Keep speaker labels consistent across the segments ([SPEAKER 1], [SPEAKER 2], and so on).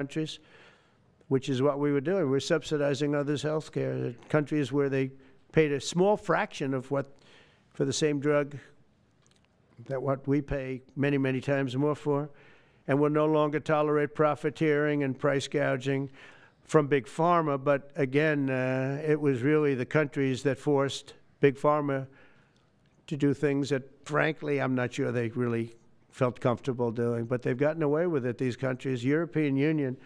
[SPEAKER 1] countries, which is what we were doing. We're subsidizing others' health care. Countries where they paid a small fraction of what, for the same drug, that what we pay many, many times more for. And we'll no longer tolerate profiteering and price gouging from Big Pharma. But again, it was really the countries that forced Big Pharma to do things that, frankly, I'm not sure they really felt comfortable doing. But they've gotten away with it, these countries. European Union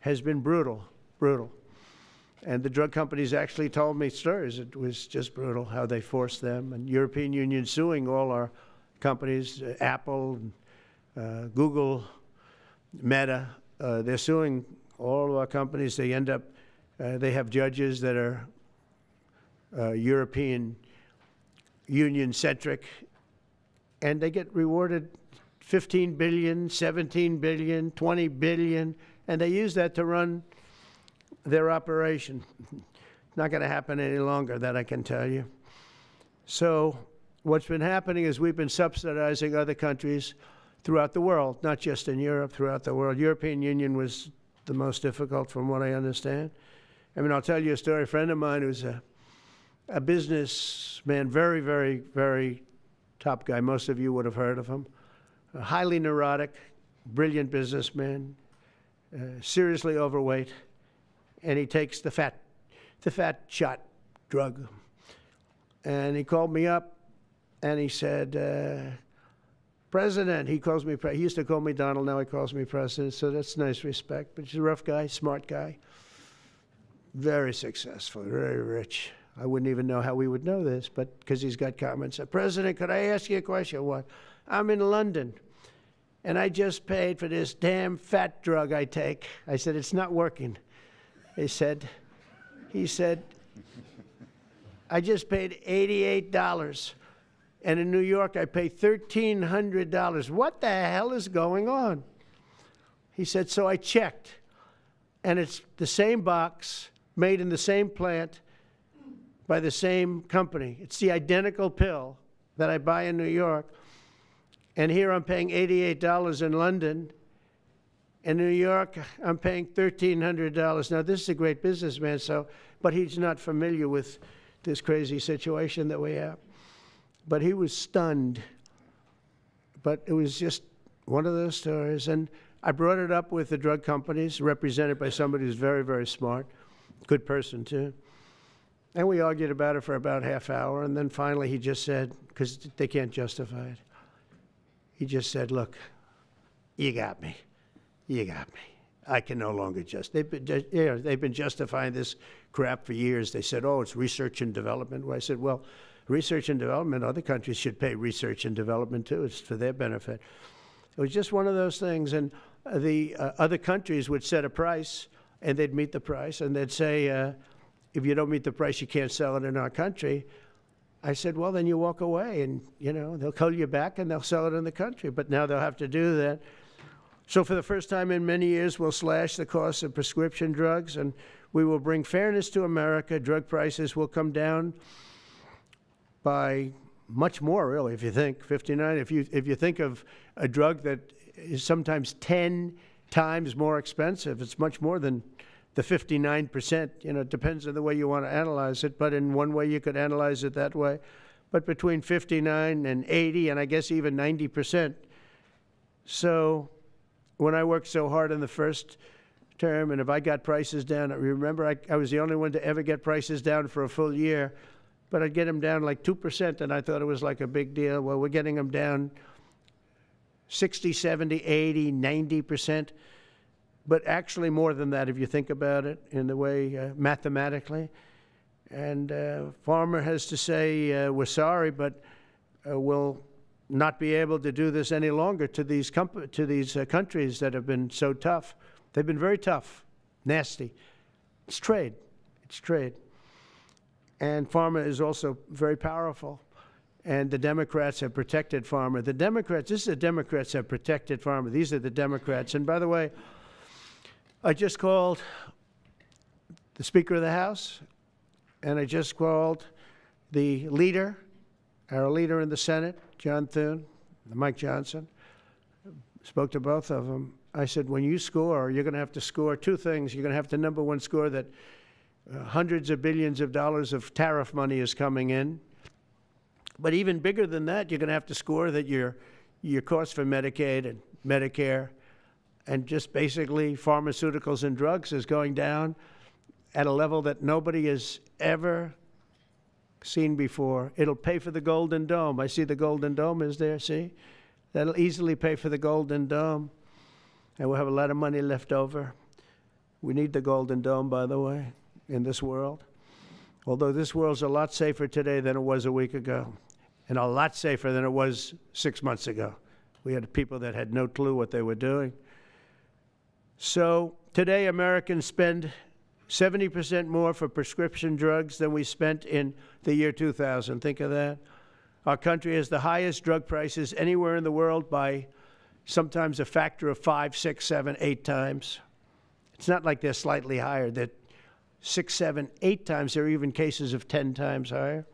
[SPEAKER 1] has been brutal, brutal. And the drug companies actually told me stories. It was just brutal how they forced them. And European Union suing all our companies, Apple, Google, Meta. They're suing all of our companies. They end up, they have judges that are European Union-centric, and they get rewarded $15 billion, $17 billion, $20 billion, and they use that to run their operation. Not going to happen any longer, that I can tell you. So what's been happening is we've been subsidizing other countries throughout the world, not just in Europe, throughout the world. European Union was the most difficult from what I understand. I mean, I'll tell you a story. A friend of mine who's a businessman, very, very, very top guy. Most of you would have heard of him. A highly neurotic, brilliant businessman, seriously overweight, and he takes the fat shot drug. And he called me up, and he said, President, he calls me, he used to call me Donald, now he calls me President, so that's nice respect. But he's a rough guy, smart guy, very successful, very rich. I wouldn't even know how we would know this, but because he's got comments. President, could I ask you a question? What? I'm in London, and I just paid for this damn fat drug I take. I said, it's not working. He said, I just paid $88. And in New York, I pay $1,300. What the hell is going on? He said, so I checked, and it's the same box, made in the same plant, by the same company. It's the identical pill that I buy in New York. And here I'm paying $88 in London. In New York, I'm paying $1,300. Now, this is a great businessman, but he's not familiar with this crazy situation that we have. But he was stunned. But it was just one of those stories. And I brought it up with the drug companies, represented by somebody who's very, very smart, good person too. And we argued about it for about half hour. And then finally he just said, because they can't justify it, he just said, look, you got me. You got me. I can no longer they've been justifying this crap for years. They said, oh, it's research and development. Well, I said, well, research and development, other countries should pay research and development too. It's for their benefit. It was just one of those things. And the other countries would set a price, and they'd meet the price, and they'd say, if you don't meet the price, you can't sell it in our country. I said, well, then you walk away, and they'll call you back, and they'll sell it in the country. But now they'll have to do that. So for the first time in many years, we'll slash the cost of prescription drugs, and we will bring fairness to America. Drug prices will come down by much more, really, if you think 59. If you think of a drug that is sometimes 10 times more expensive, it's much more than the 59%. It depends on the way you want to analyze it, but in one way you could analyze it that way. But between 59 and 80, and I guess even 90%. So when I worked so hard in the first term, and if I got prices down, remember I was the only one to ever get prices down for a full year, but I'd get them down like 2%, and I thought it was like a big deal. Well, we're getting them down 60, 70, 80, 90%, but actually more than that if you think about it in the way mathematically. And Pharma has to say, we're sorry, but we'll not be able to do this any longer to these countries that have been so tough. They've been very tough, nasty. It's trade. It's trade. And Pharma is also very powerful. And the Democrats have protected Pharma. The Democrats, this is the Democrats have protected Pharma. These are the Democrats. And by the way, I just called the Speaker of the House, and I just called the leader, our leader in the Senate, John Thune, Mike Johnson. Spoke to both of them. I said, when you score, you're going to have to score two things. You're going to have to, number one, score that hundreds of billions of dollars of tariff money is coming in. But even bigger than that, you're going to have to score that your cost for Medicaid and Medicare and just basically pharmaceuticals and drugs is going down at a level that nobody has ever seen before. It'll pay for the Golden Dome. I see the Golden Dome is there, see? That'll easily pay for the Golden Dome. And we'll have a lot of money left over. We need the Golden Dome, by the way, in this world. Although this world's a lot safer today than it was a week ago, and a lot safer than it was 6 months ago. We had people that had no clue what they were doing. So today, Americans spend 70% more for prescription drugs than we spent in the year 2000. Think of that. Our country has the highest drug prices anywhere in the world by sometimes a factor of 5, 6, 7, 8 times. It's not like they're slightly higher. They're 6, 7, 8 times. There are even cases of 10 times higher.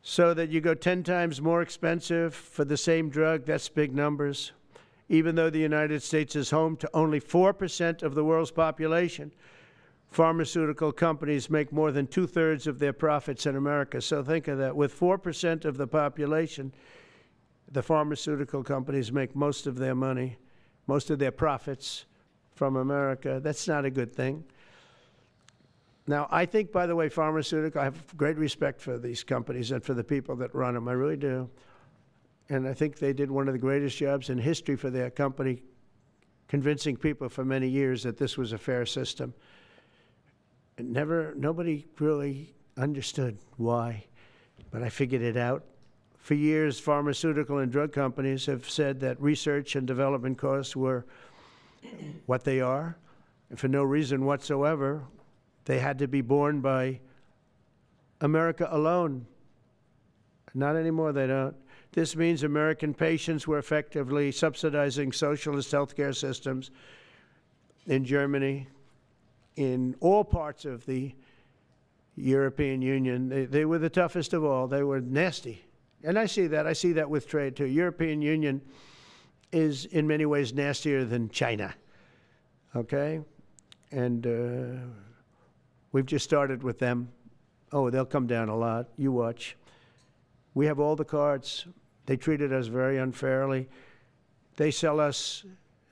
[SPEAKER 1] So that you go 10 times more expensive for the same drug, that's big numbers. Even though the United States is home to only 4% of the world's population, pharmaceutical companies make more than 2/3 of their profits in America. So think of that. With 4% of the population, the pharmaceutical companies make most of their money, most of their profits from America. That's not a good thing. Now, I think, by the way, I have great respect for these companies and for the people that run them. I really do. And I think they did one of the greatest jobs in history for their company, convincing people for many years that this was a fair system. And nobody really understood why, but I figured it out. For years, pharmaceutical and drug companies have said that research and development costs were what they are, and for no reason whatsoever. They had to be borne by America alone. Not anymore, they don't. This means American patients were effectively subsidizing socialist healthcare systems in Germany, in all parts of the European Union. They were the toughest of all. They were nasty. And I see that. I see that with trade, too. European Union is in many ways nastier than China, okay? And we've just started with them. Oh, they'll come down a lot. You watch. We have all the cards. They treated us very unfairly. They sell us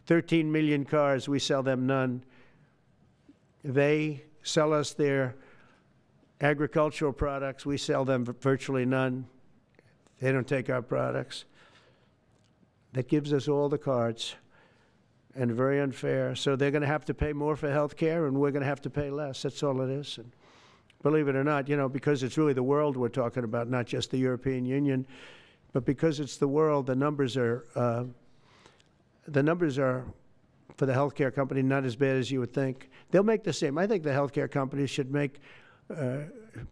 [SPEAKER 1] 13 million cars. We sell them none. They sell us their agricultural products. We sell them virtually none. They don't take our products. That gives us all the cards, and very unfair. So they're going to have to pay more for health care, and we're going to have to pay less. That's all it is. And believe it or not, because it's really the world we're talking about, not just the European Union, but because it's the world, the numbers are for the healthcare company not as bad as you would think. They'll make the same. I think the healthcare companies should make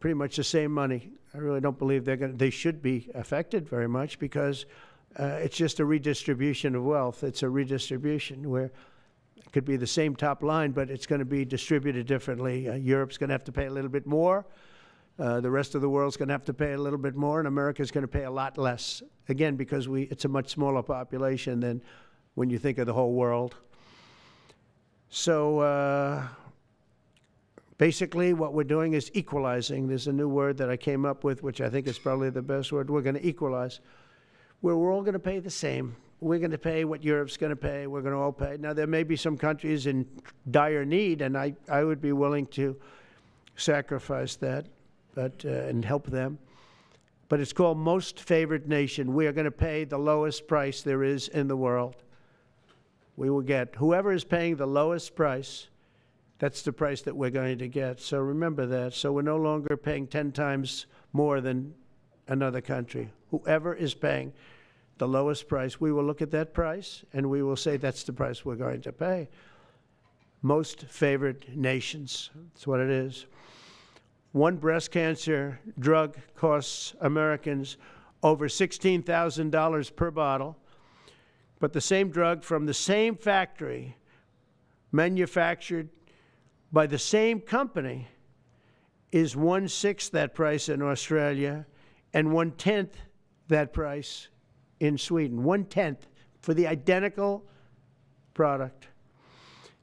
[SPEAKER 1] pretty much the same money. I really don't believe they should be affected very much, because it's just a redistribution of wealth. It's a redistribution where it could be the same top line, but it's going to be distributed differently. Europe's going to have to pay a little bit more. The rest of the world's going to have to pay a little bit more, and America's going to pay a lot less. Again, because it's a much smaller population than when you think of the whole world. So basically what we're doing is equalizing. There's a new word that I came up with, which I think is probably the best word. We're going to equalize, where we're all going to pay the same. We're going to pay what Europe's going to pay. We're going to all pay. Now, there may be some countries in dire need, and I would be willing to sacrifice that and help them. But it's called most favored nation. We are going to pay the lowest price there is in the world. We will get whoever is paying the lowest price. That's the price that we're going to get. So remember that. So we're no longer paying 10 times more than another country. Whoever is paying the lowest price, we will look at that price and we will say that's the price we're going to pay. Most favored nations. That's what it is. One breast cancer drug costs Americans over $16,000 per bottle. But the same drug from the same factory, manufactured by the same company, is 1/6 that price in Australia and 1/10 that price in Sweden. 1/10 for the identical product.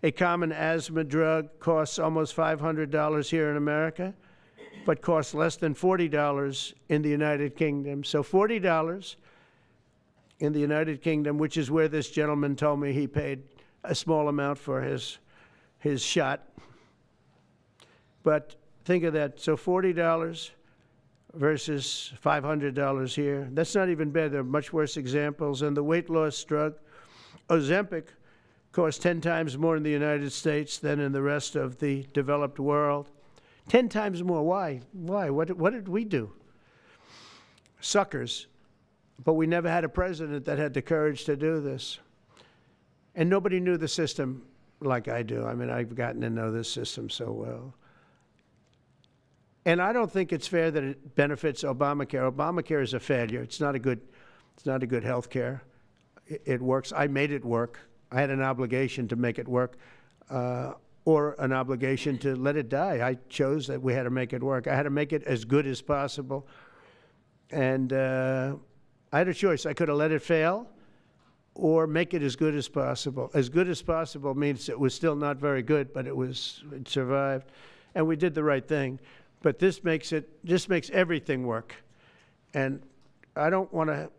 [SPEAKER 1] A common asthma drug costs almost $500 here in America, but costs less than $40 in the United Kingdom. So $40 in the United Kingdom, which is where this gentleman told me he paid a small amount for his shot. But think of that. So $40 versus $500 here. That's not even bad. There are much worse examples. And the weight loss drug, Ozempic, costs 10 times more in the United States than in the rest of the developed world. 10 times more. Why? Why? What did we do? Suckers. But we never had a president that had the courage to do this. And nobody knew the system like I do. I mean, I've gotten to know this system so well. And I don't think it's fair that it benefits Obamacare. Obamacare is a failure. It's not a good health care. It works. I made it work. I had an obligation to make it work, or an obligation to let it die. I chose that we had to make it work. I had to make it as good as possible. And I had a choice. I could have let it fail or make it as good as possible. As good as possible means it was still not very good, but it survived. And we did the right thing. But this makes everything work. And I don't want to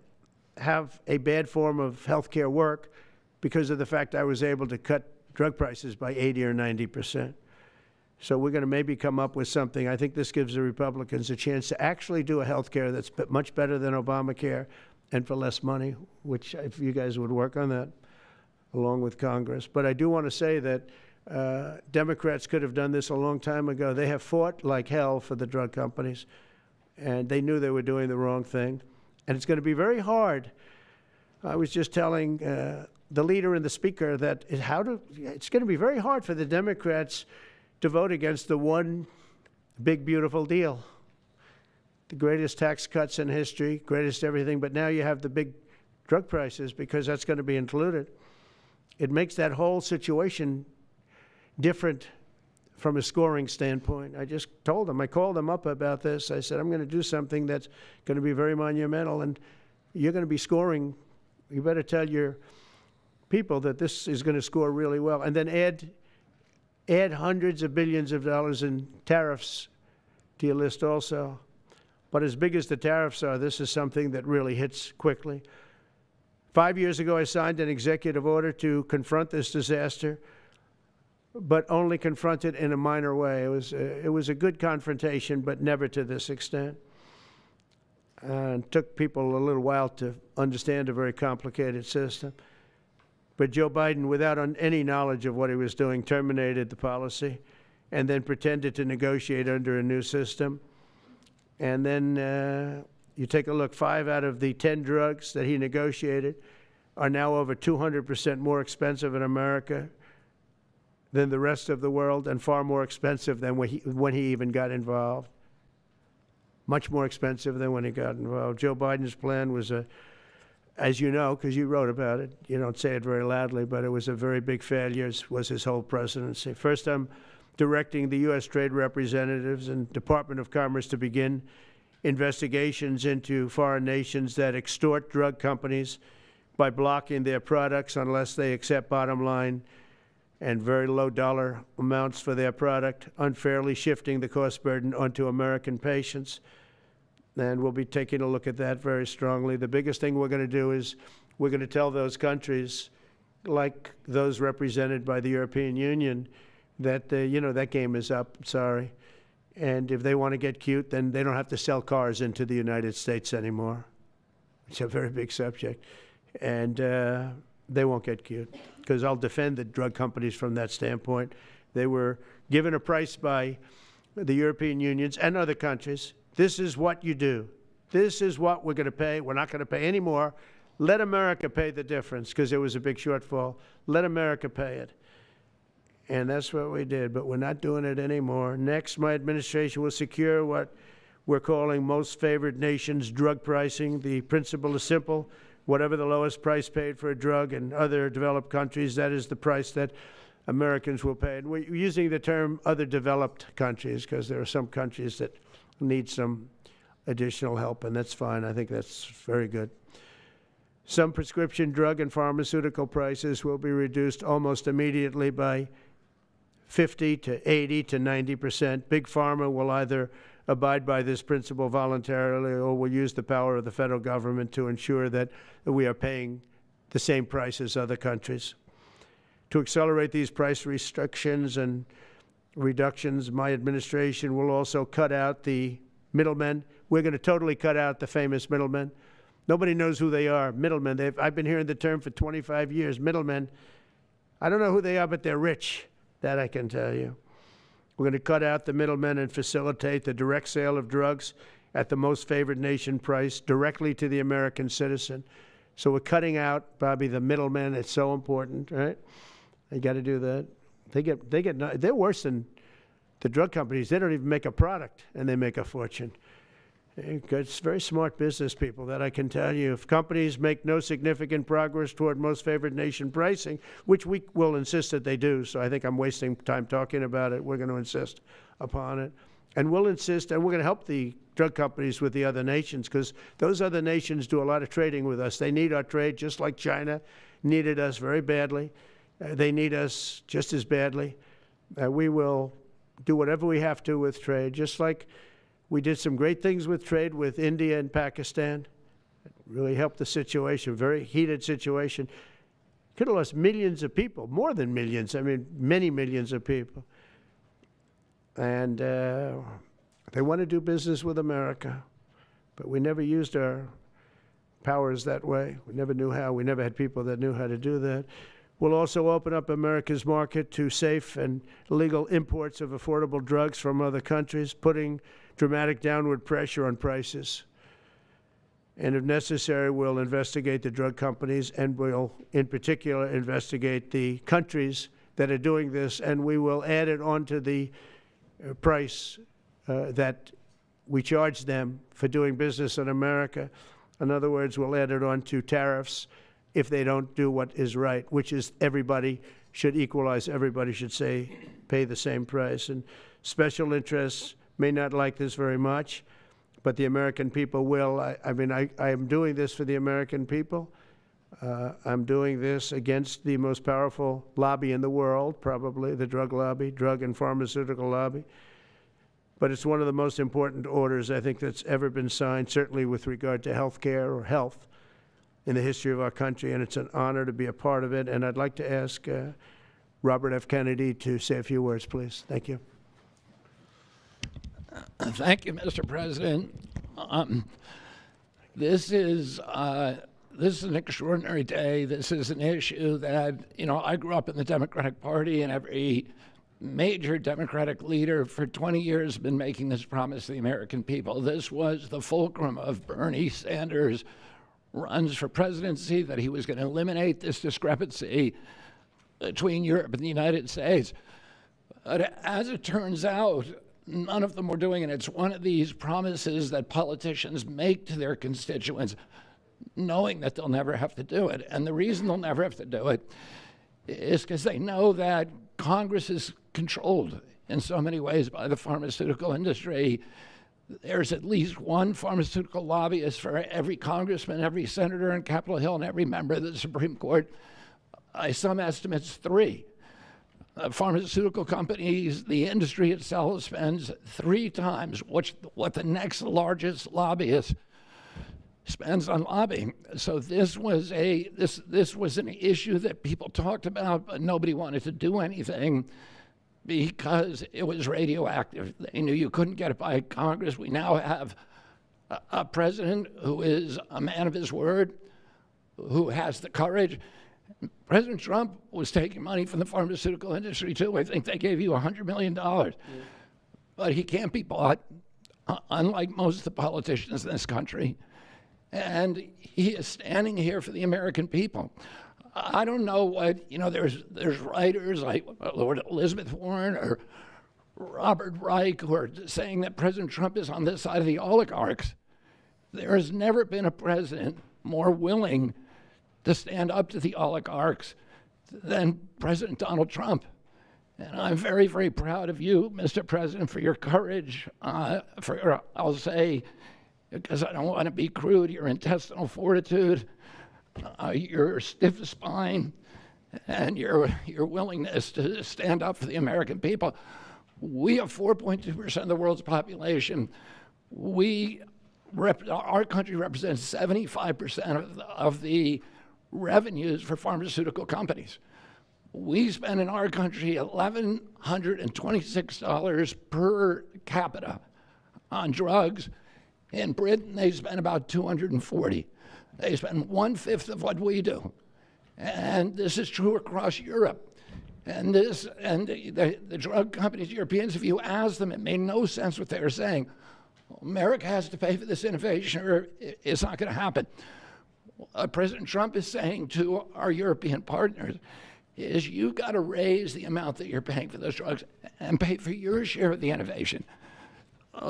[SPEAKER 1] have a bad form of health care work because of the fact I was able to cut drug prices by 80 or 90%. So we're going to maybe come up with something. I think this gives the Republicans a chance to actually do a health care that's much better than Obamacare and for less money, which if you guys would work on that along with Congress. But I do want to say that Democrats could have done this a long time ago. They have fought like hell for the drug companies, and they knew they were doing the wrong thing. And it's going to be very hard. I was just telling the leader and the speaker that it's going to be very hard for the Democrats to vote against the one big, beautiful deal. The greatest tax cuts in history, greatest everything, but now you have the big drug prices because that's going to be included. It makes that whole situation different from a scoring standpoint. I just told them, I called them up about this. I said, I'm going to do something that's going to be very monumental, and you're going to be scoring. You better tell your people that this is going to score really well. And then add hundreds of billions of dollars in tariffs to your list also. But as big as the tariffs are, this is something that really hits quickly. 5 years ago, I signed an executive order to confront this disaster, but only confront it in a minor way. It was a good confrontation, but never to this extent. And it took people a little while to understand a very complicated system. But Joe Biden, without any knowledge of what he was doing, terminated the policy and then pretended to negotiate under a new system. And then you take a look, 5 out of the 10 drugs that he negotiated are now over 200% more expensive in America than the rest of the world, and far more expensive than when he even got involved. Much more expensive than when he got involved. Joe Biden's plan was as you know, because you wrote about it, you don't say it very loudly, but it was a very big failure, was his whole presidency. First, I'm directing the U.S. trade representatives and Department of Commerce to begin investigations into foreign nations that extort drug companies by blocking their products unless they accept bottom line and very low dollar amounts for their product, unfairly shifting the cost burden onto American patients. And we'll be taking a look at that very strongly. The biggest thing we're going to do is we're going to tell those countries, like those represented by the European Union, that, that game is up, sorry. And if they want to get cute, then they don't have to sell cars into the United States anymore. It's a very big subject. And they won't get cute, because I'll defend the drug companies from that standpoint. They were given a price by the European Unions and other countries. This is what you do. This is what we're going to pay. We're not going to pay any more. Let America pay the difference, because there was a big shortfall. Let America pay it. And that's what we did, but we're not doing it anymore. Next, my administration will secure what we're calling most favored nations drug pricing. The principle is simple. Whatever the lowest price paid for a drug in other developed countries, that is the price that Americans will pay. And we're using the term other developed countries because there are some countries that need some additional help, and that's fine. I think that's very good. Some prescription drug and pharmaceutical prices will be reduced almost immediately by 50 to 80 to 90%. Big Pharma will either abide by this principle voluntarily or will use the power of the federal government to ensure that we are paying the same price as other countries. To accelerate these price restrictions and reductions, my administration will also cut out the middlemen. We're going to totally cut out the famous middlemen. Nobody knows who they are, middlemen. I've been hearing the term for 25 years, middlemen. I don't know who they are, but they're rich. That I can tell you. We're going to cut out the middlemen and facilitate the direct sale of drugs at the most favored nation price directly to the American citizen. So we're cutting out, Bobby, the middlemen. It's so important, right? You got to do that. They're worse than the drug companies. They don't even make a product, and they make a fortune. It's very smart business people, that I can tell you. If companies make no significant progress toward most favored nation pricing, which we will insist that they do, so I think I'm wasting time talking about it. We're going to insist upon it. And we'll insist, and we're going to help the drug companies with the other nations, because those other nations do a lot of trading with us. They need our trade, just like China needed us very badly. They need us just as badly. We will do whatever we have to with trade, just like we did some great things with trade with India and Pakistan. It really helped the situation, very heated situation. Could have lost millions of people, more than millions. I mean, many millions of people. And they want to do business with America, but we never used our powers that way. We never knew how. We never had people that knew how to do that. We'll also open up America's market to safe and legal imports of affordable drugs from other countries, putting dramatic downward pressure on prices. And if necessary, we'll investigate the drug companies, and we'll, in particular, investigate the countries that are doing this, and we will add it onto the price that we charge them for doing business in America. In other words, we'll add it onto tariffs if they don't do what is right, which is everybody should equalize. Everybody should pay the same price. And special interests may not like this very much, but the American people will. I am doing this for the American people. I'm doing this against the most powerful lobby in the world, probably the drug lobby, drug and pharmaceutical lobby. But it's one of the most important orders, I think, that's ever been signed, certainly with regard to health care or health in the history of our country, and it's an honor to be a part of it. And I'd like to ask Robert F. Kennedy to say a few words, please. Thank you.
[SPEAKER 2] Thank you, Mr. President. This is an extraordinary day. This is an issue that, I grew up in the Democratic Party, and every major Democratic leader for 20 years has been making this promise to the American people. This was the fulcrum of Bernie Sanders' runs for presidency, that he was going to eliminate this discrepancy between Europe and the United States. But as it turns out, none of them were doing it. It's one of these promises that politicians make to their constituents, knowing that they'll never have to do it. And the reason they'll never have to do it is because they know that Congress is controlled in so many ways by the pharmaceutical industry. There's at least one pharmaceutical lobbyist for every congressman, every senator on Capitol Hill, and every member of the Supreme Court. By some estimates, 3. Pharmaceutical companies, the industry itself, spends 3 times what the next largest lobbyist spends on lobbying. So this was an issue that people talked about, but nobody wanted to do anything because it was radioactive. They knew you couldn't get it by Congress. We now have a president who is a man of his word, who has the courage. President Trump was taking money from the pharmaceutical industry too. I think they gave you $100 million. Yeah. But he can't be bought, unlike most of the politicians in this country. And he is standing here for the American people. I don't know what, there's writers like Lord Elizabeth Warren or Robert Reich who are saying that President Trump is on this side of the oligarchs. There has never been a president more willing to stand up to the oligarchs than President Donald Trump. And I'm very, very proud of you, Mr. President, for your courage, I'll say, because I don't want to be crude, your intestinal fortitude. your stiff spine and your willingness to stand up for the American people. We have 4.2% of the world's population. Our country represents 75% of the revenues for pharmaceutical companies. We spend in our country $1,126 per capita on drugs. In Britain, they spend about $240. They spend 1/5 of what we do. And this is true across Europe. And the drug companies, Europeans, if you ask them, it made no sense what they were saying. America has to pay for this innovation or it's not going to happen. What President Trump is saying to our European partners is you've got to raise the amount that you're paying for those drugs and pay for your share of the innovation.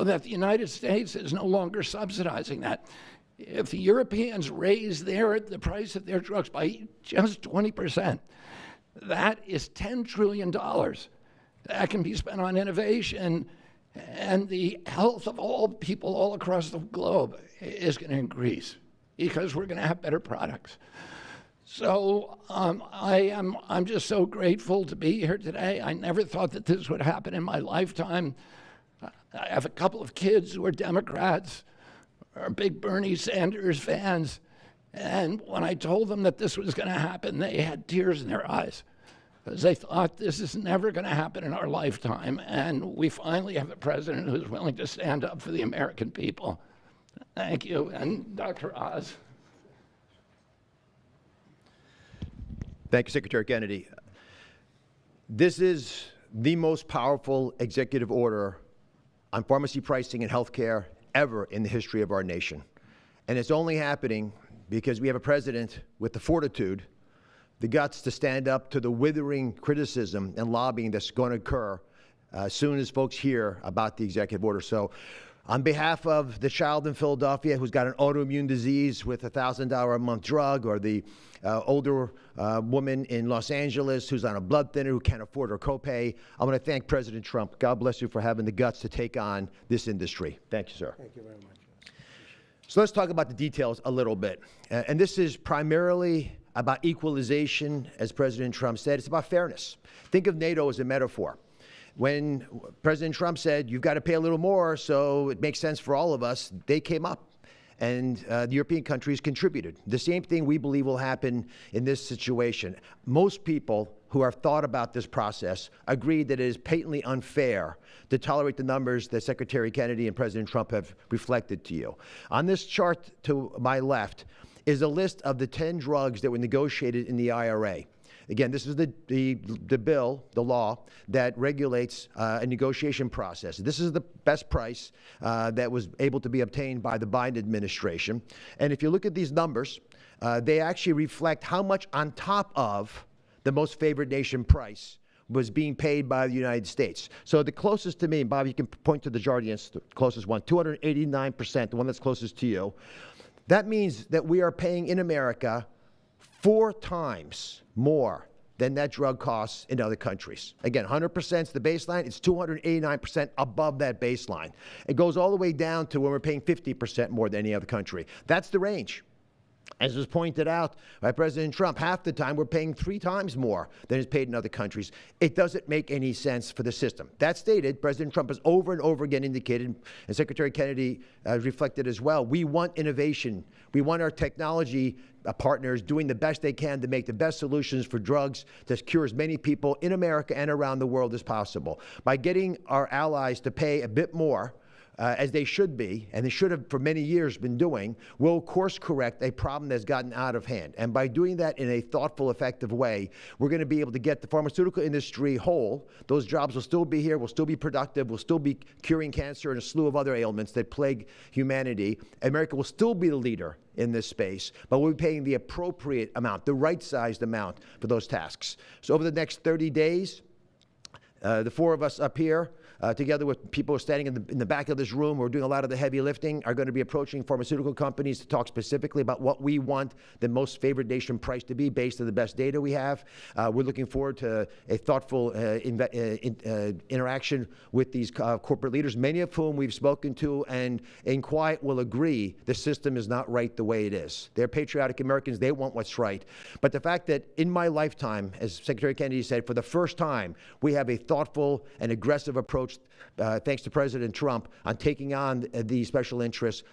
[SPEAKER 2] That the United States is no longer subsidizing that. If the Europeans raise the price of their drugs by just 20%, that is $10 trillion that can be spent on innovation, and the health of all people all across the globe is going to increase because we're going to have better products. So I'm just so grateful to be here today. I never thought that this would happen in my lifetime. I have a couple of kids who are Democrats, are big Bernie Sanders fans, and when I told them that this was going to happen, they had tears in their eyes because they thought this is never going to happen in our lifetime, and we finally have a president who's willing to stand up for the American people. Thank you, and Dr. Oz.
[SPEAKER 3] Thank you, Secretary Kennedy. This is the most powerful executive order on pharmacy pricing and health care ever in the history of our nation. And it's only happening because we have a president with the fortitude, the guts to stand up to the withering criticism and lobbying that's going to occur as soon as folks hear about the executive order. So on behalf of the child in Philadelphia who's got an autoimmune disease with a $1,000 a month drug, or the older woman in Los Angeles who's on a blood thinner who can't afford her copay, I want to thank President Trump. God bless you for having the guts to take on this industry. Thank you, sir.
[SPEAKER 1] Thank you very much.
[SPEAKER 3] So let's talk about the details a little bit. And this is primarily about equalization, as President Trump said. It's about fairness. Think of NATO as a metaphor. When President Trump said, you've got to pay a little more so it makes sense for all of us, they came up. And the European countries contributed. The same thing we believe will happen in this situation. Most people who have thought about this process agree that it is patently unfair to tolerate the numbers that Secretary Kennedy and President Trump have reflected to you. On this chart to my left is a list of the 10 drugs that were negotiated in the IRA. Again, this is the bill, the law, that regulates a negotiation process. This is the best price that was able to be obtained by the Biden administration. And if you look at these numbers, they actually reflect how much on top of the most favored nation price was being paid by the United States. So the closest to me, and Bob, you can point to the Jardians, the closest one, 289%, the one that's closest to you. That means that we are paying in America 4 times more than that drug costs in other countries. Again, 100% is the baseline. It's 289% above that baseline. It goes all the way down to when we're paying 50% more than any other country. That's the range. As was pointed out by President Trump, half the time we're paying 3 times more than is paid in other countries. It doesn't make any sense for the system. That stated, President Trump has over and over again indicated, and Secretary Kennedy reflected as well, we want innovation. We want our technology partners doing the best they can to make the best solutions for drugs to cure as many people in America and around the world as possible. By getting our allies to pay a bit more, as they should be, and they should have for many years been doing, will course correct a problem that's gotten out of hand. And by doing that in a thoughtful, effective way, we're going to be able to get the pharmaceutical industry whole. Those jobs will still be here, will still be productive, will still be curing cancer and a slew of other ailments that plague humanity. America will still be the leader in this space, but we'll be paying the appropriate amount, the right-sized amount for those tasks. So over the next 30 days, The four of us up here, together with people standing in the back of this room who are doing a lot of the heavy lifting, are going to be approaching pharmaceutical companies to talk specifically about what we want the most favored nation price to be based on the best data we have. We're looking forward to a thoughtful interaction with these corporate leaders, many of whom we've spoken to and in quiet will agree the system is not right the way it is. They're patriotic Americans. They want what's right. But the fact that in my lifetime, as Secretary Kennedy said, for the first time, we have a thoughtful and aggressive approach, thanks to President Trump, on taking on the special interests,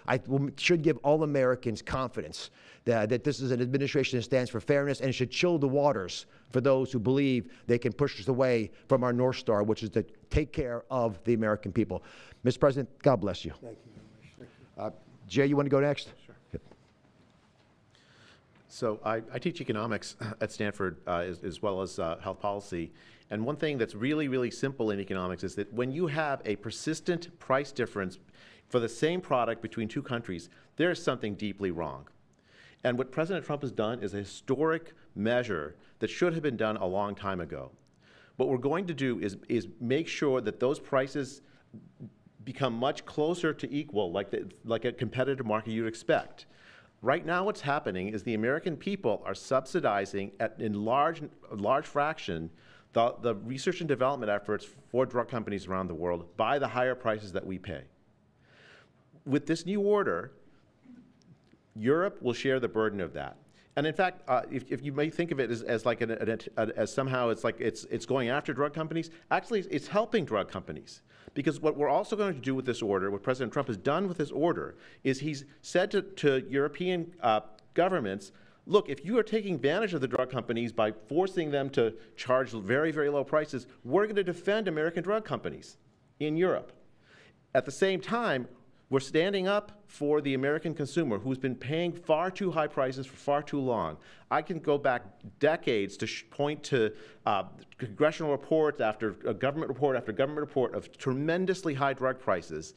[SPEAKER 3] should give all Americans confidence that this is an administration that stands for fairness, and it should chill the waters for those who believe they can push us away from our North Star, which is to take care of the American people. Mr. President, God bless you.
[SPEAKER 1] Thank you very much.
[SPEAKER 3] Jay, you want to go next?
[SPEAKER 4] Sure. So I teach economics at Stanford as well as health policy. And one thing that's really, really simple in economics is that when you have a persistent price difference for the same product between two countries, there is something deeply wrong. And what President Trump has done is a historic measure that should have been done a long time ago. What we're going to do is make sure that those prices become much closer to equal, like a competitive market you'd expect. Right now what's happening is the American people are subsidizing in large fraction the research and development efforts for drug companies around the world by the higher prices that we pay. With this new order, Europe will share the burden of that. And in fact, if you may think of it as like as somehow it's going after drug companies, actually it's helping drug companies. Because what we're also going to do with this order, what President Trump has done with this order, is he's said to European governments, look, if you are taking advantage of the drug companies by forcing them to charge very, very low prices, we're going to defend American drug companies in Europe. At the same time, we're standing up for the American consumer who's been paying far too high prices for far too long. I can go back decades to point to congressional reports after government report after government report of tremendously high drug prices,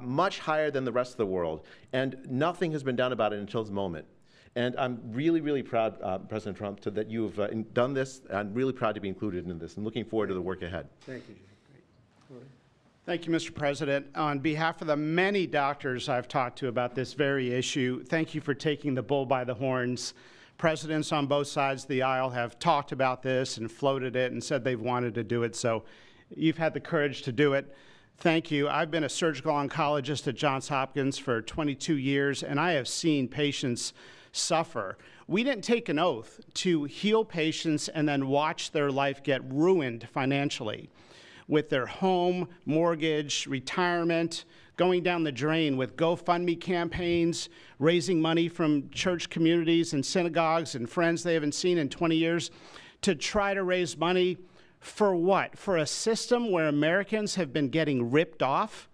[SPEAKER 4] much higher than the rest of the world, and nothing has been done about it until this moment. And I'm really, really proud, President Trump, that you've done this. I'm really proud to be included in this and looking forward to the work ahead.
[SPEAKER 1] Thank you, Jay. Great.
[SPEAKER 5] Thank you, Mr. President. On behalf of the many doctors I've talked to about this very issue, thank you for taking the bull by the horns. Presidents on both sides of the aisle have talked about this and floated it and said they've wanted to do it, so you've had the courage to do it. Thank you. I've been a surgical oncologist at Johns Hopkins for 22 years, and I have seen patients suffer. We didn't take an oath to heal patients and then watch their life get ruined financially with their home, mortgage, retirement, going down the drain with GoFundMe campaigns, raising money from church communities and synagogues and friends they haven't seen in 20 years to try to raise money for what? For a system where Americans have been getting ripped off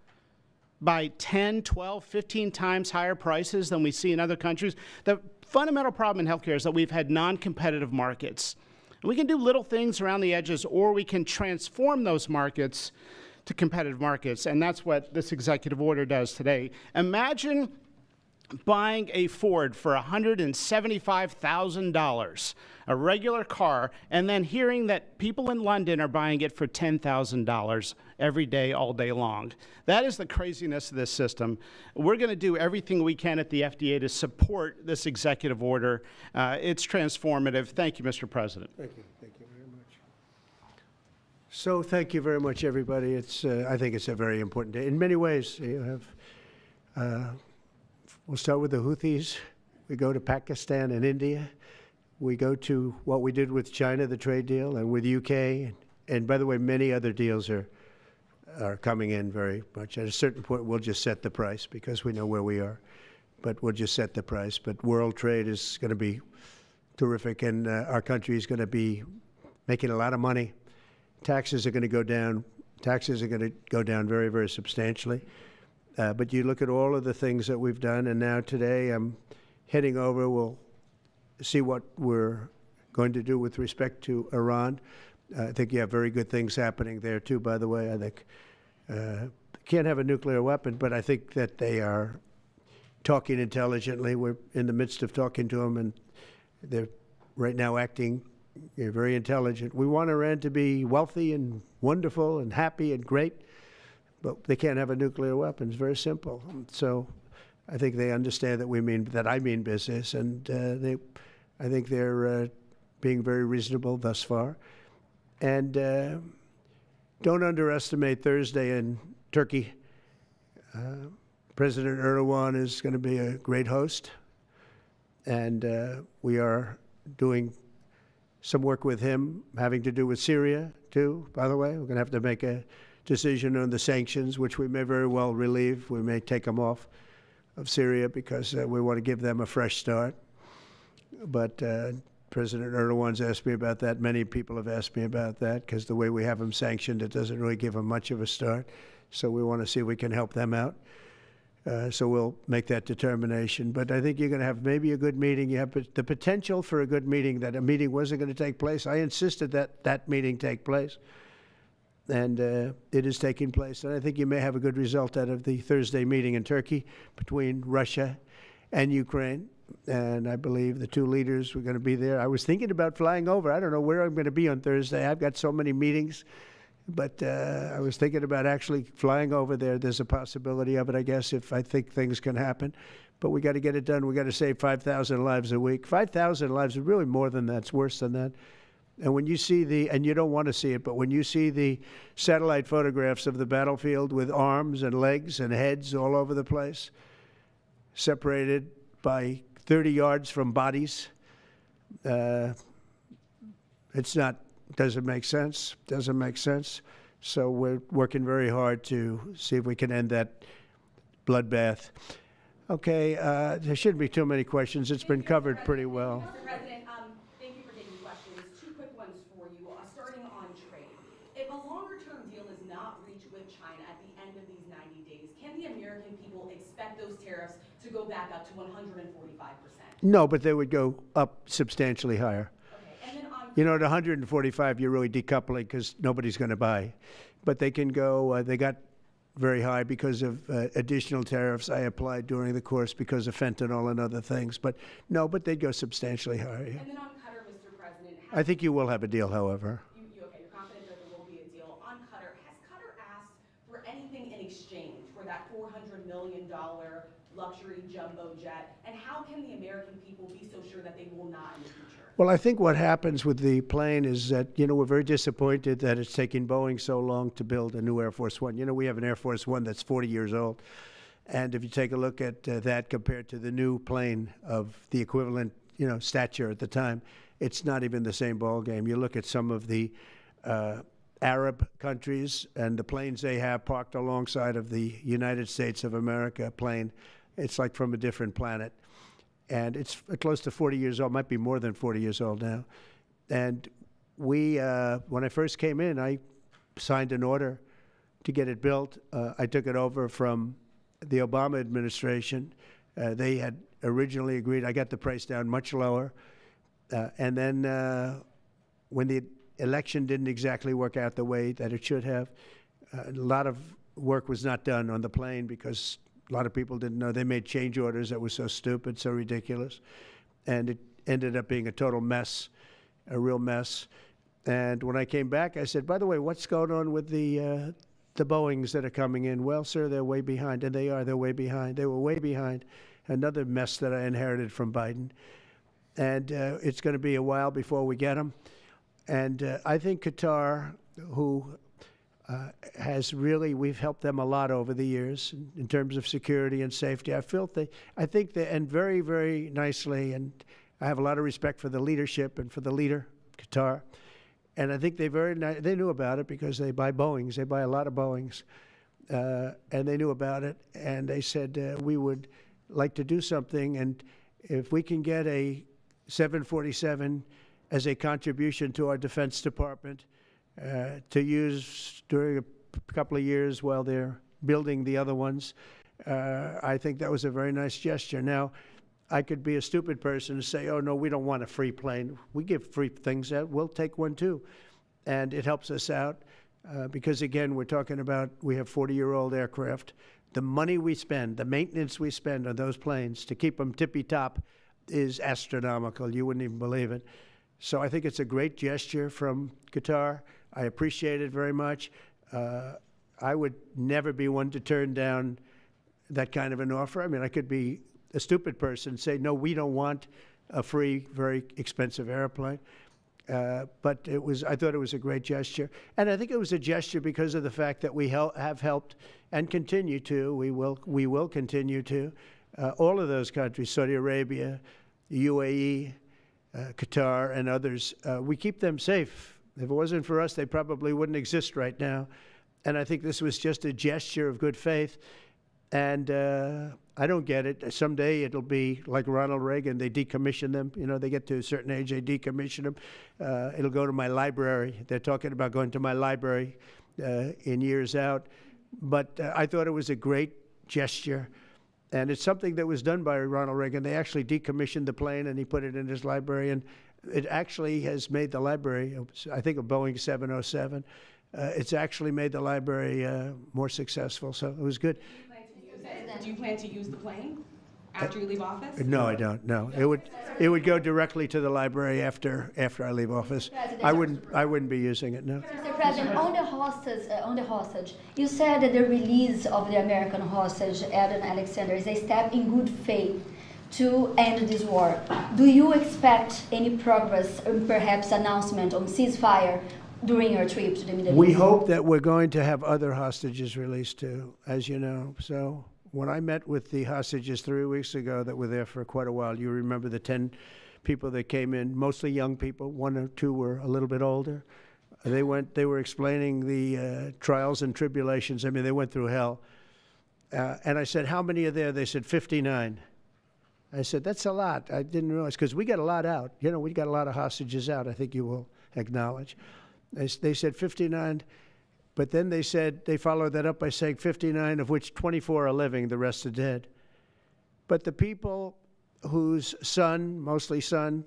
[SPEAKER 5] by 10, 12, 15 times higher prices than we see in other countries. The fundamental problem in healthcare is that we've had non-competitive markets. And we can do little things around the edges, or we can transform those markets to competitive markets, and that's what this executive order does today. Imagine buying a Ford for $175,000, a regular car, and then hearing that people in London are buying it for $10,000 every day, all day long. That is the craziness of this system. We're going to do everything we can at the FDA to support this executive order. It's transformative. Thank you, Mr. President.
[SPEAKER 1] Thank you. Thank you very much. So thank you very much, everybody. It's I think it's a very important day. In many ways, you have, we'll start with the Houthis. We go to Pakistan and India. We go to what we did with China, the trade deal, and with UK. And by the way, many other deals are coming in very much. At a certain point, we'll just set the price because we know where we are. But we'll just set the price. But world trade is going to be terrific, and our country is going to be making a lot of money. Taxes are going to go down. Taxes are going to go down very, very substantially. But you look at all of the things that we've done, and now today I'm heading over. We'll see what we're going to do with respect to Iran. I think you have very good things happening there, too, by the way. I think can't have a nuclear weapon, but I think that they are talking intelligently. We're in the midst of talking to them, and they're right now acting You're very intelligent. We want Iran to be wealthy and wonderful and happy and great, but they can't have a nuclear weapon. It's very simple. So I think they understand that I mean business, and I think they're being very reasonable thus far. And don't underestimate Thursday in Turkey. President Erdogan is going to be a great host, and we are doing some work with him having to do with Syria, too, by the way. We're going to have to make a decision on the sanctions, which we may very well relieve. We may take them off of Syria because we want to give them a fresh start. But President Erdogan's asked me about that. Many people have asked me about that because the way we have them sanctioned, it doesn't really give them much of a start. So we want to see if we can help them out. So we'll make that determination. But I think you're going to have maybe a good meeting. You have the potential for a good meeting, that a meeting wasn't going to take place. I insisted that that meeting take place. And it is taking place. And I think you may have a good result out of the Thursday meeting in Turkey between Russia and Ukraine. And I believe the two leaders were going to be there. I was thinking about flying over. I don't know where I'm going to be on Thursday. I've got so many meetings. But I was thinking about actually flying over there. There's a possibility of it, I guess, if I think things can happen. But we got to get it done. We got to save 5,000 lives a week. 5,000 lives is really more than that. It's worse than that. And when you see and you don't want to see it, but when you see the satellite photographs of the battlefield with arms and legs and heads all over the place, separated by 30 yards from bodies, doesn't make sense. Doesn't make sense. So we're working very hard to see if we can end that bloodbath. Okay, there shouldn't be too many questions. It's been covered pretty well.
[SPEAKER 6] Mr. President, thank you for taking questions. Two quick ones for you, starting on trade. If a longer-term deal is not reached with China at the end of these 90 days, can the American people expect those tariffs to go back up to 145%?
[SPEAKER 1] No, but they would go up substantially higher.
[SPEAKER 6] Okay, and then
[SPEAKER 1] you know, at 145, you're really decoupling because nobody's going to buy. But they can go, they got very high because of additional tariffs I applied during the course because of fentanyl and other things. But no, but they'd go substantially higher. Yeah.
[SPEAKER 6] And then on Qatar, Mr. President.
[SPEAKER 1] I think you will have a deal, however.
[SPEAKER 6] You're confident that there will be a deal. On Qatar, has Qatar asked for anything in exchange for that $400 million luxury jumbo jet? And how can the American people be so sure that they will not in the future?
[SPEAKER 1] Well, I think what happens with the plane is that, we're very disappointed that it's taking Boeing so long to build a new Air Force One. We have an Air Force One that's 40 years old. And if you take a look at that compared to the new plane of the equivalent, stature at the time, it's not even the same ballgame. You look at some of the Arab countries and the planes they have parked alongside of the United States of America plane. It's like from a different planet. And it's close to 40 years old, might be more than 40 years old now. And we, when I first came in, I signed an order to get it built. I took it over from the Obama administration. They had originally agreed. I got the price down much lower. And then when the election didn't exactly work out the way that it should have, a lot of work was not done on the plane because a lot of people didn't know. They made change orders that were so stupid, so ridiculous. And it ended up being a total mess, a real mess. And when I came back, I said, by the way, what's going on with the Boeings that are coming in? Well, sir, they're way behind. And they are. They're way behind. They were way behind. Another mess that I inherited from Biden. And it's going to be a while before we get them. And I think Qatar, who has really, we've helped them a lot over the years in terms of security and safety. I think they, and very, very nicely, and I have a lot of respect for the leadership and for the leader, Qatar. And I think they knew about it because they buy Boeings. They buy a lot of Boeings. And they knew about it. And they said, we would like to do something. And if we can get a 747 as a contribution to our Defense Department, to use during a couple of years while they're building the other ones. I think that was a very nice gesture. Now, I could be a stupid person and say, oh, no, we don't want a free plane. We give free things out. We'll take one, too. And it helps us out because, again, we're talking about we have 40-year-old aircraft. The money we spend, the maintenance we spend on those planes to keep them tippy-top is astronomical. You wouldn't even believe it. So I think it's a great gesture from Qatar. I appreciate it very much. I would never be one to turn down that kind of an offer. I mean, I could be a stupid person and say, no, we don't want a free, very expensive airplane. But I thought it was a great gesture. And I think it was a gesture because of the fact that we have helped and continue to, we will continue to, all of those countries, Saudi Arabia, UAE, Qatar, and others. We keep them safe. If it wasn't for us, they probably wouldn't exist right now. And I think this was just a gesture of good faith. And I don't get it. Someday it'll be like Ronald Reagan. They decommission them. You know, they get to a certain age, they decommission them. It'll go to my library. They're talking about going to my library in years out. But I thought it was a great gesture. And it's something that was done by Ronald Reagan. They actually decommissioned the plane, and he put it in his library. And it actually has made the library, I think, a Boeing 707. It's actually made the library more successful. So it was good.
[SPEAKER 6] Do you plan to use the plane after you leave office?
[SPEAKER 1] No, I don't. No, it would go directly to the library after I leave office. I wouldn't be using it. No.
[SPEAKER 7] Mr. President, on the hostage, you said that the release of the American hostage, Adam Alexander, is a step in good faith to end this war. Do you expect any progress, or perhaps announcement on ceasefire during your trip to the Middle East?
[SPEAKER 1] We hope that we're going to have other hostages released too, as you know. So when I met with the hostages 3 weeks ago that were there for quite a while, you remember the 10 people that came in, mostly young people. 1 or 2 were a little bit older. They were explaining the trials and tribulations. I mean, they went through hell. And I said, how many are there? They said 59. I said, that's a lot. I didn't realize, because we got a lot out. You know, we got a lot of hostages out, I think you will acknowledge. They said 59, but then they said, they followed that up by saying 59, of which 24 are living, the rest are dead. But the people whose son, mostly son,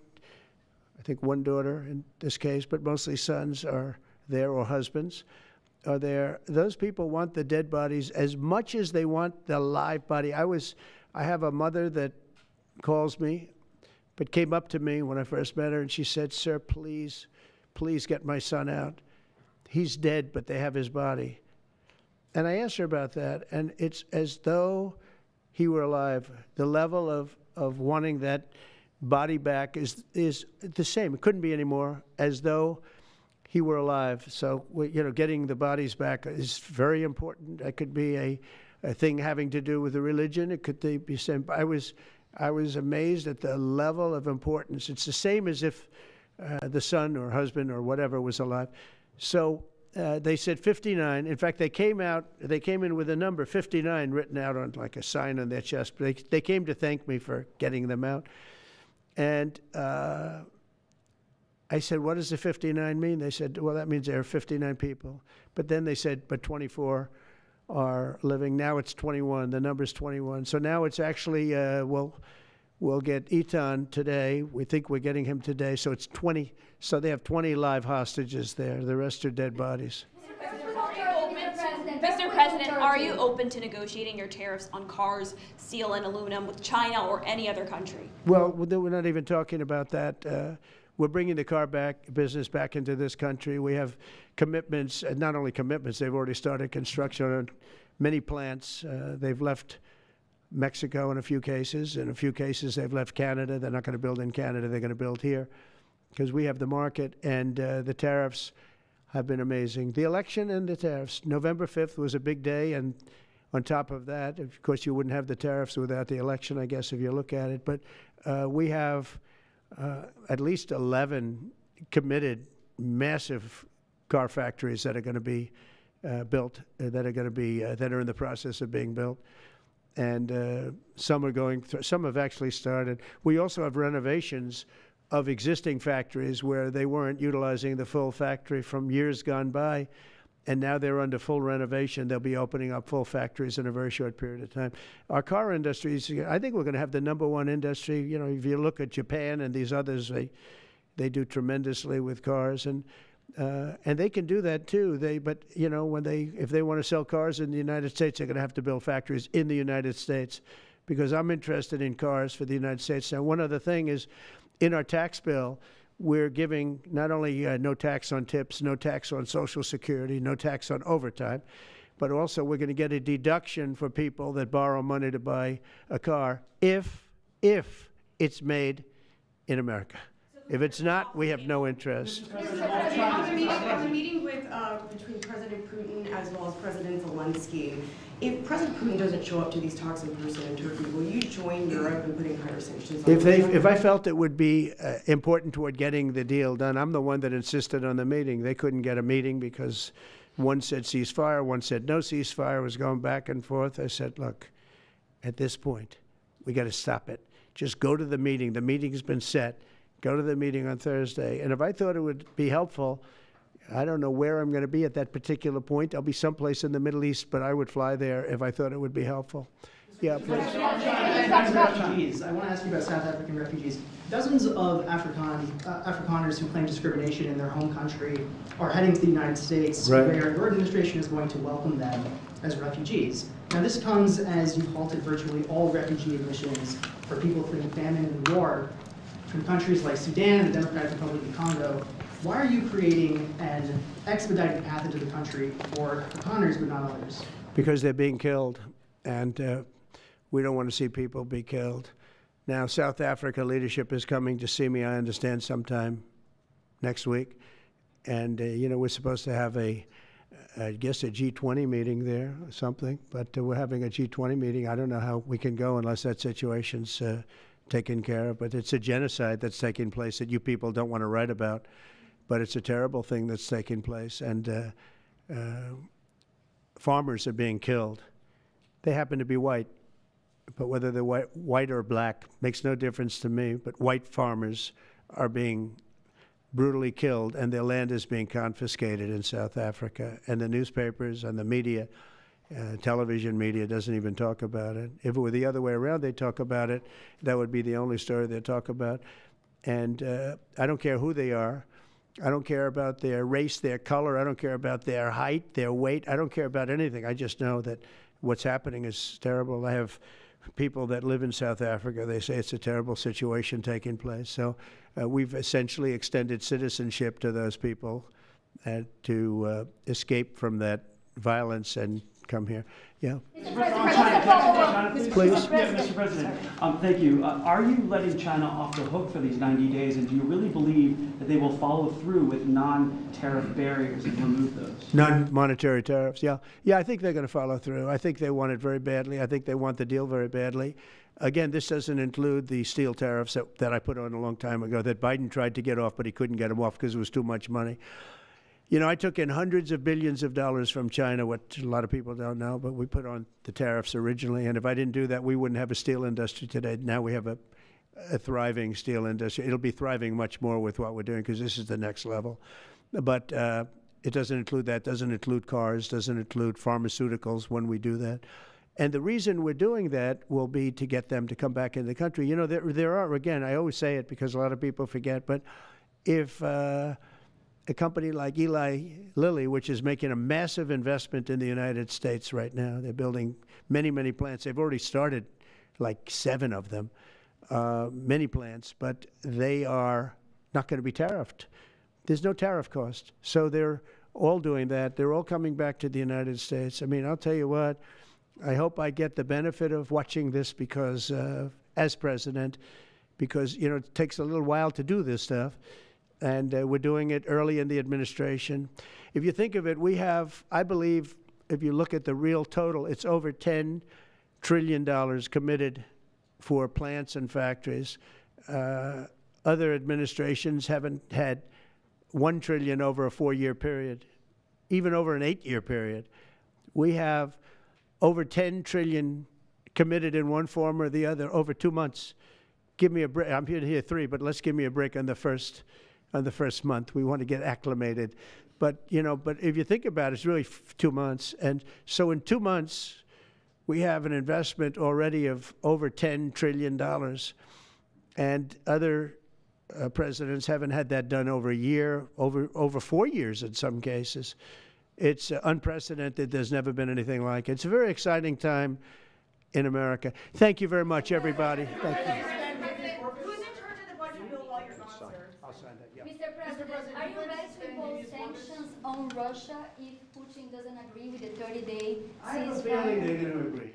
[SPEAKER 1] I think 1 daughter in this case, but mostly sons are there, or husbands are there, those people want the dead bodies as much as they want the live body. I have a mother that calls me, but came up to me when I first met her, and she said, sir, please get my son out. He's dead, but they have his body. And I asked her about that, and it's as though he were alive. The level of wanting that body back is the same. It couldn't be any more, as though he were alive. So, you know, getting the bodies back is very important. That could be a thing having to do with the religion. It could be same. I was amazed at the level of importance. It's the same as if the son or husband or whatever was alive. So they said 59. In fact, they came in with a number 59 written out on like a sign on their chest. But they came to thank me for getting them out. And I said, what does the 59 mean? They said, well, that means there are 59 people. But then they said, but 24 are living. Now it's 21. The number's 21. So now it's actually, we'll get Eitan today. We think we're getting him today. So it's 20. So they have 20 live hostages there. The rest are dead bodies.
[SPEAKER 8] Mr. President, are you open to negotiating your tariffs on cars, steel, and aluminum with China or any other country?
[SPEAKER 1] Well, we're not even talking about that. We're bringing the business back into this country. We have commitments, not only commitments, they've already started construction on many plants. They've left Mexico in a few cases. In a few cases, they've left Canada. They're not going to build in Canada. They're going to build here because we have the market, and the tariffs have been amazing. The election and the tariffs. November 5th was a big day, and on top of that, of course, you wouldn't have the tariffs without the election, I guess, if you look at it. But we have at least 11 committed massive car factories that are going to be built, that are in the process of being built. And some are going through, some have actually started. We also have renovations of existing factories where they weren't utilizing the full factory from years gone by, and now they're under full renovation. They'll be opening up full factories in a very short period of time. Our car industry, I think we're going to have the #1 industry. You know, if you look at Japan and these others, they do tremendously with cars, and they can do that too. But you know, if they want to sell cars in the United States, they're going to have to build factories in the United States, because I'm interested in cars for the United States. Now, one other thing is, in our tax bill, we're giving not only no tax on tips, no tax on Social Security, no tax on overtime, but also we're going to get a deduction for people that borrow money to buy a car if it's made in America. If it's not, we have no interest.
[SPEAKER 6] On the meeting with, between President Putin as well as President Zelensky, if President Putin doesn't show up to these talks in person in Turkey, will you join Europe in putting higher sanctions on Russia?
[SPEAKER 1] If I felt it would be important toward getting the deal done, I'm the one that insisted on the meeting. They couldn't get a meeting because one said ceasefire, one said no ceasefire. It was going back and forth. I said, look, at this point, we got to stop it. Just go to the meeting. The meeting's been set. Go to the meeting on Thursday. And if I thought it would be helpful, I don't know where I'm going to be at that particular point. I'll be someplace in the Middle East, but I would fly there if I thought it would be helpful. Yeah, please.
[SPEAKER 9] Refugees. I want to ask you about South African refugees. Dozens of Afrikaners who claim discrimination in their home country are heading to the United States,
[SPEAKER 1] right,
[SPEAKER 9] where your administration is going to welcome them as refugees. Now, this comes as you've halted virtually all refugee admissions for people fleeing famine and war from countries like Sudan and the Democratic Republic of Congo. Why are you creating an expedited path into the country for Afrikaners but not others?
[SPEAKER 1] Because they're being killed, and we don't want to see people be killed. Now, South Africa leadership is coming to see me, I understand, sometime next week. And, you know, we're supposed to have I guess, a G20 meeting there or something. But we're having a G20 meeting. I don't know how we can go unless that situation's taken care of. But it's a genocide that's taking place that you people don't want to write about. But it's a terrible thing that's taking place. And farmers are being killed. They happen to be white. But whether they're white or black makes no difference to me. But white farmers are being brutally killed, and their land is being confiscated in South Africa. And the newspapers and the media, television media, doesn't even talk about it. If it were the other way around, they'd talk about it. That would be the only story they'd talk about. And I don't care who they are. I don't care about their race, their color. I don't care about their height, their weight. I don't care about anything. I just know that what's happening is terrible. I have people that live in South Africa. They say it's a terrible situation taking place. So we've essentially extended citizenship to those people to escape from that violence and come here. Yeah. Please.
[SPEAKER 10] Yeah, Mr. President, thank you. Are you letting China off the hook for these 90 days, and do you really believe that they will follow through with non-tariff barriers and remove those?
[SPEAKER 1] Non-monetary tariffs, yeah. Yeah, I think they're going to follow through. I think they want it very badly. I think they want the deal very badly. Again, this doesn't include the steel tariffs that I put on a long time ago that Biden tried to get off, but he couldn't get them off because it was too much money. You know, I took in hundreds of billions of dollars from China, what a lot of people don't know, but we put on the tariffs originally. And if I didn't do that, we wouldn't have a steel industry today. Now we have a thriving steel industry. It'll be thriving much more with what we're doing because this is the next level. But it doesn't include that, doesn't include cars, doesn't include pharmaceuticals when we do that. And the reason we're doing that will be to get them to come back into the country. You know, there are, again, I always say it because a lot of people forget, but if a company like Eli Lilly, which is making a massive investment in the United States right now. They're building many, many plants. They've already started like 7 of them, many plants, but they are not going to be tariffed. There's no tariff cost. So they're all doing that. They're all coming back to the United States. I mean, I'll tell you what, I hope I get the benefit of watching this because, as president, because, you know, it takes a little while to do this stuff. And we're doing it early in the administration. If you think of it, we have, I believe, if you look at the real total, it's over $10 trillion committed for plants and factories. Other administrations haven't had $1 trillion over a 4-year period, even over an 8-year period. We have over $10 trillion committed in one form or the other over 2 months. Give me a break. I'm here 3, but let's give me a break on the first month. We want to get acclimated. But, you know, but if you think about it, it's really 2 months. And so in 2 months, we have an investment already of over $10 trillion. And other presidents haven't had that done over a year, over 4 years in some cases. It's unprecedented. There's never been anything like it. It's a very exciting time in America. Thank you very much, everybody. Thank you.
[SPEAKER 6] Who's in charge of the budget bill while you're gone, sir?
[SPEAKER 1] I'll sign that.
[SPEAKER 7] on Russia if Putin doesn't agree with the 30-day
[SPEAKER 1] I have a
[SPEAKER 7] ceasefire?
[SPEAKER 1] feeling they're going to agree.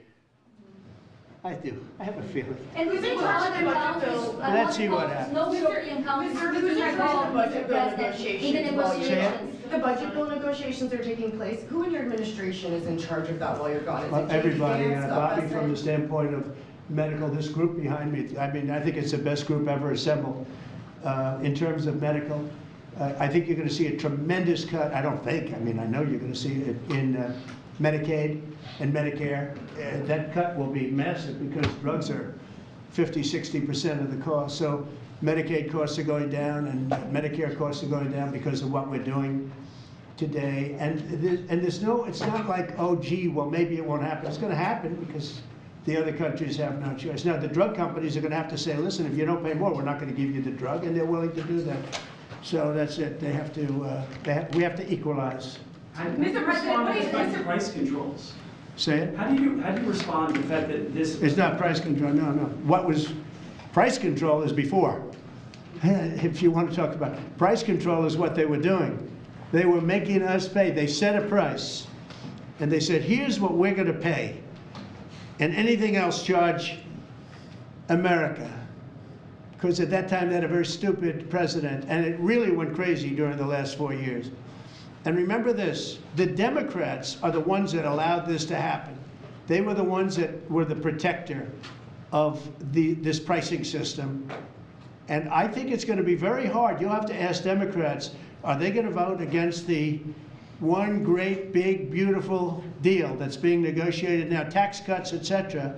[SPEAKER 1] I do. I have a feeling.
[SPEAKER 7] And with the European countries,
[SPEAKER 1] Let's see what happens.
[SPEAKER 7] no European countries
[SPEAKER 11] Mr.
[SPEAKER 7] being
[SPEAKER 11] President,
[SPEAKER 7] involved,
[SPEAKER 11] budget
[SPEAKER 7] Mr.
[SPEAKER 11] bill
[SPEAKER 7] President, in the
[SPEAKER 11] negotiations while you're-
[SPEAKER 7] negotiations.
[SPEAKER 11] The budget bill negotiations are taking place. Who in your administration is in charge of that while you're gone? Is it J.D.
[SPEAKER 1] Everybody,
[SPEAKER 11] Vance,
[SPEAKER 1] and
[SPEAKER 11] Scott
[SPEAKER 1] Bobby, from the
[SPEAKER 11] Bessent?
[SPEAKER 1] standpoint of medical, this group behind me, I mean, I think it's the best group ever assembled in terms of medical. I think you're going to see a tremendous cut. I don't think, I mean, I know you're going to see it in Medicaid and Medicare. That cut will be massive because drugs are 50–60% of the cost. So Medicaid costs are going down and Medicare costs are going down because of what we're doing today. And there's no, it's not like, oh, gee, well, maybe it won't happen. It's going to happen because the other countries have no choice. Now, the drug companies are going to have to say, listen, if you don't pay more, we're not going to give you the drug, and they're willing to do that. So that's it. They have to, we have to equalize.
[SPEAKER 10] Mr.
[SPEAKER 11] President, what is
[SPEAKER 10] Mr. Price controls.
[SPEAKER 1] Say it?
[SPEAKER 10] How do you respond to the fact that this?
[SPEAKER 1] It's not price control, no, no. What was, price control is before. If you want to talk about, price control is what they were doing. They were making us pay. They set a price, and they said, here's what we're going to pay, and anything else charge America. Because at that time, they had a very stupid president, and it really went crazy during the last 4 years. And remember this, the Democrats are the ones that allowed this to happen. They were the ones that were the protector of this pricing system. And I think it's going to be very hard. You'll have to ask Democrats, are they going to vote against the one great, big, beautiful deal that's being negotiated now, tax cuts, et cetera?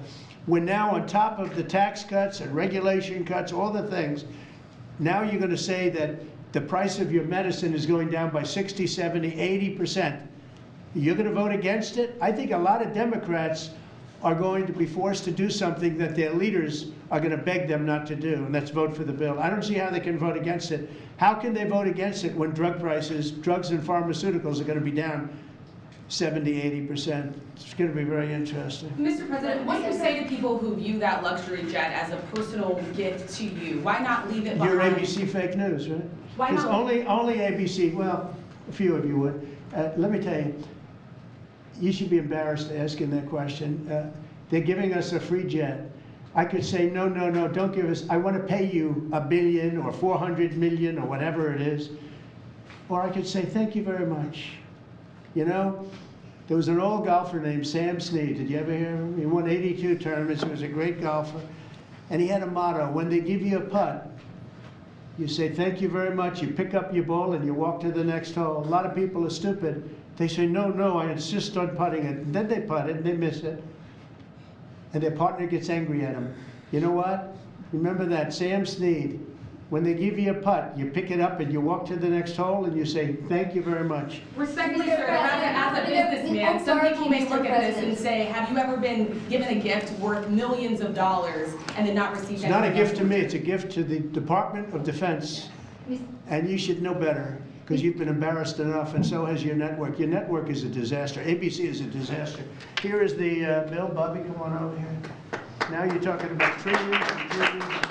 [SPEAKER 1] We're now on top of the tax cuts and regulation cuts, all the things. Now you're going to say that the price of your medicine is going down by 60, 70, 80%. You're going to vote against it? I think a lot of Democrats are going to be forced to do something that their leaders are going to beg them not to do, and that's vote for the bill. I don't see how they can vote against it. How can they vote against it when drug prices, drugs and pharmaceuticals are going to be down 70, 80%? It's going to be very interesting.
[SPEAKER 6] Mr. President, what do you say to people who view that luxury jet as a personal gift to you? Why not leave it behind?
[SPEAKER 1] You're ABC fake news, right?
[SPEAKER 6] Why
[SPEAKER 1] Because
[SPEAKER 6] not?
[SPEAKER 1] only ABC, well, a few of you would. Let me tell you, you should be embarrassed asking that question. They're giving us a free jet. I could say, no, no, no, don't give us, I want to pay you $1 billion or 400 million or whatever it is. Or I could say, thank you very much. You know, there was an old golfer named Sam Snead. Did you ever hear of him? He won 82 tournaments. He was a great golfer. And he had a motto, when they give you a putt, you say, thank you very much. You pick up your ball and you walk to the next hole. A lot of people are stupid. They say, no, no, I insist on putting it. And then they putt it and they miss it. And their partner gets angry at them. You know what? Remember that, Sam Snead. When they give you a putt, you pick it up and you walk to the next hole and you say, thank you very much.
[SPEAKER 6] Respectfully, sir, as a businessman, some people may look at this and say, have you ever been given a gift worth millions of dollars and then not received anything?
[SPEAKER 1] It's not a gift to me, it's a gift to the Department of Defense. And you should know better, because you've been embarrassed enough, and so has your network. Your network is a disaster. ABC is a disaster. Here is the bill. Bobby, come on over here. Now you're talking about trillions and trillions.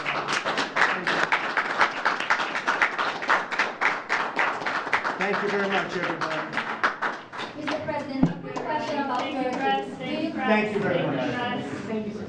[SPEAKER 1] Thank you very much, everybody.
[SPEAKER 7] Mr. President, a quick question about Turkey.
[SPEAKER 1] Thank you very much.
[SPEAKER 6] Thank you, sir.